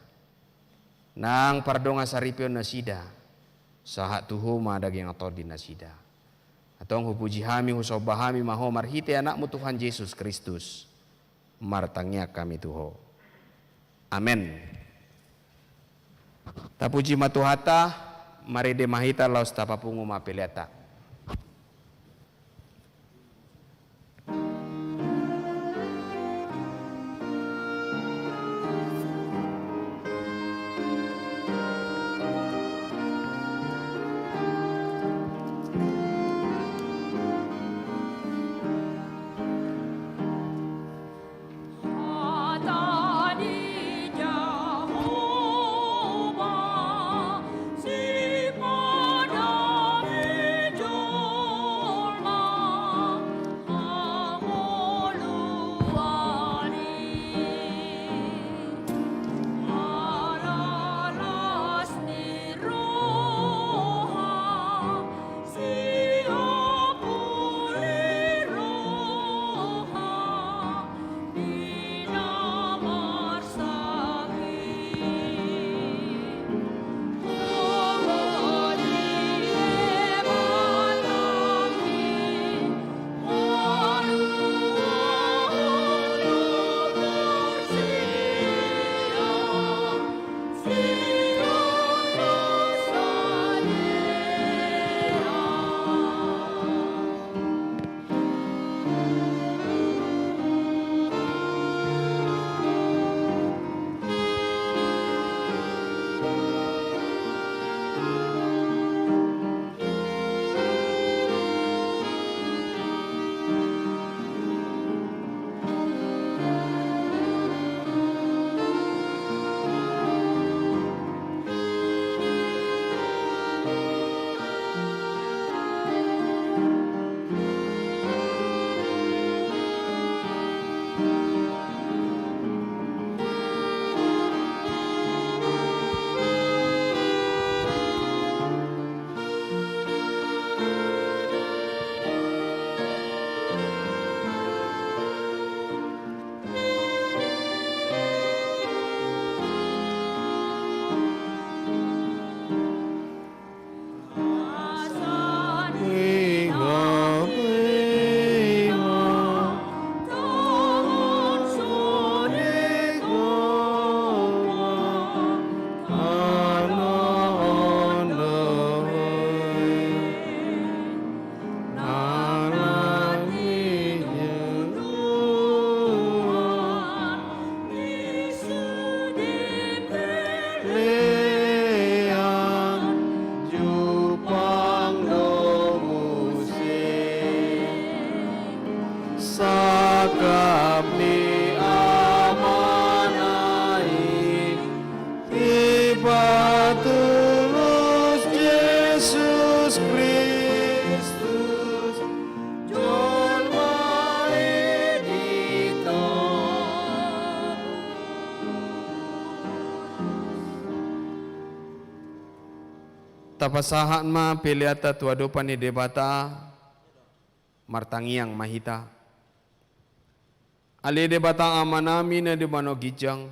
nang pardongan saripeon nasida sahat tuhoma daging na todi nasida atong hupuji hami husobahami maho marhite anakmu Tuhan Yesus Kristus martangnya kami tuho amen. Tapuji matuhata maride mahita laos tapapungu mapeleta. Si padami sakap diamanai iba tulus Yesus Kristus jolmai dita tapasahan ma piliata tuadopan ni debata martangiang mahita ali debata amanami na debano gijang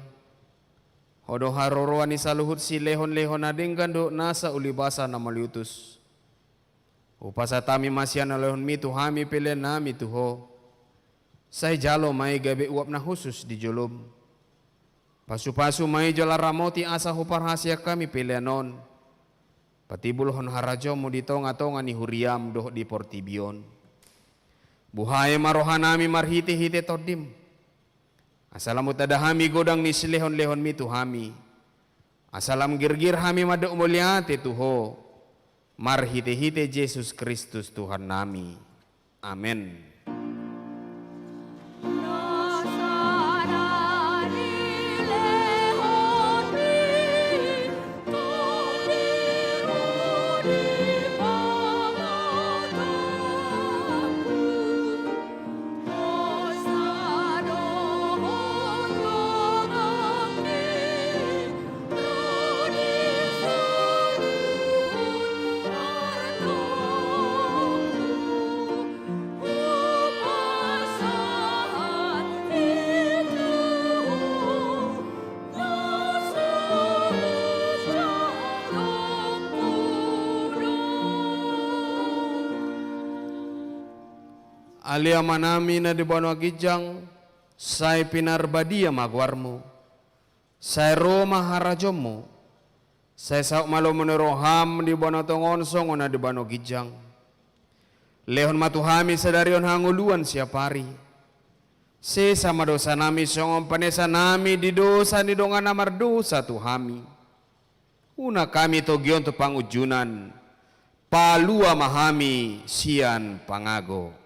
hodo haroroan ni saluhut si lehon-lehon ading gando nasa ulibasa na maliutus upasa tami masyan na lehon mi tuhami pilihan nami tuho say jalo may gabi uap na husus di jolom pasu-pasu may jala ramoti asa huparhasya kami pilihanon patibul hon harajo mo dito nga ni huriam doh di portibion. Buhay marohanami marhiti-hiti todim. Asalamut adahami godang ni silehon-lehon mi tuhami. Asalam girgir hami madu mulyate tuho. Marhiti-hiti Yesus Kristus Tuhan nami. Amin. Alia manami na di bano agijang, say pinarbadia magwarmo, say Roma harajomo, say sauk malo meneroham di bano tongonsong na di bano gijang. Lehon matuhami sadarion hanguluan siapari. Se sama dosa nami songom panesa nami di dosa ni dongan namar dosa tuhami. Una kami togion tu pangujunan, palua mahami sian pangago.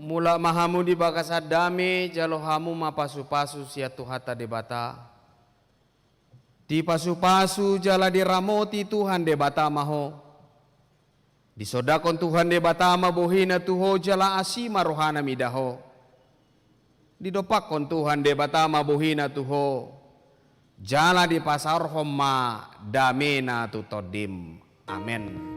Mula mahamu di bakas adami jalo hamu mapasu-pasu sia tuhata debata. Di pasu-pasu jala diramoti Tuhan debata maho. Di sodakon Tuhan debata mabuhina tuho jala asima rohana midaho. Di dopakon Tuhan debata mabuhina tuho jala di pasar homa damena tutodim. Amin.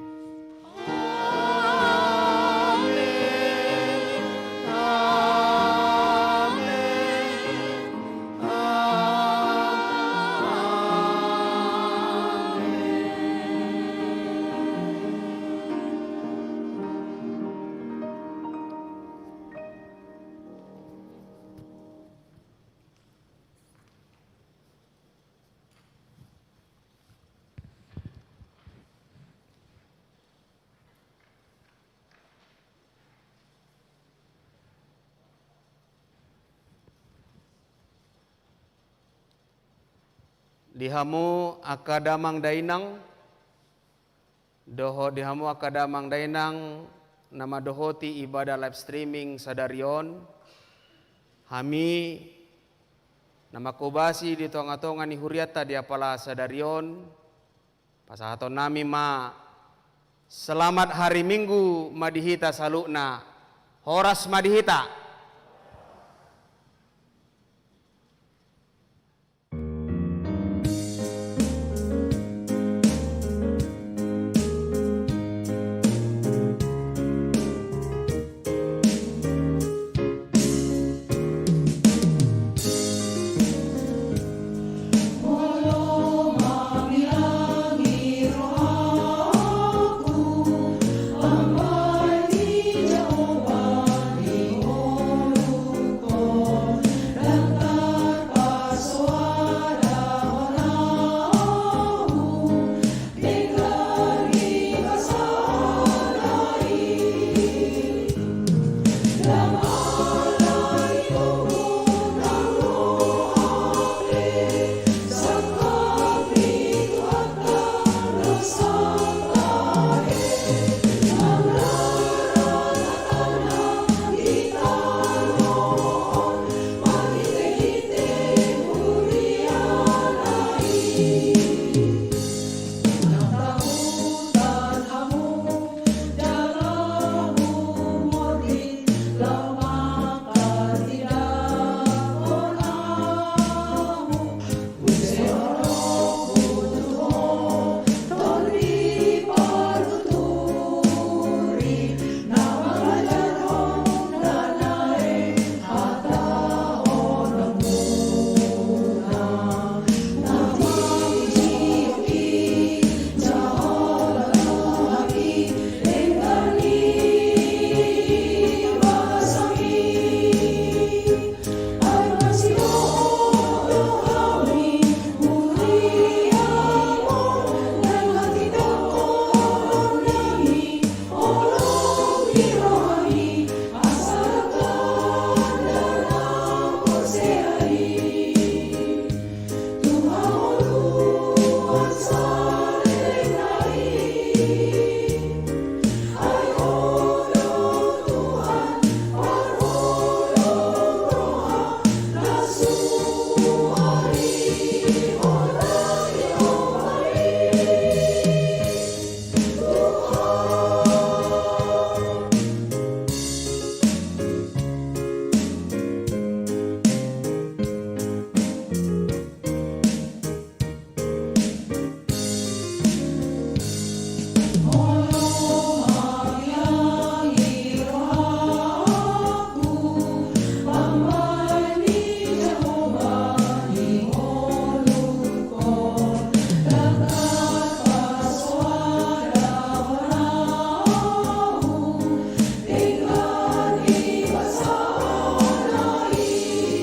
Dihamu akadamang dainang doho dihamu akadamang dainang nama dohoti ibadah live streaming sadarion hami nama kobasi di tonga-tonga ni huriata di apala sadarion pasahaton nami ma selamat hari Minggu madihita salukna horas madihita.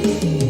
Yesus.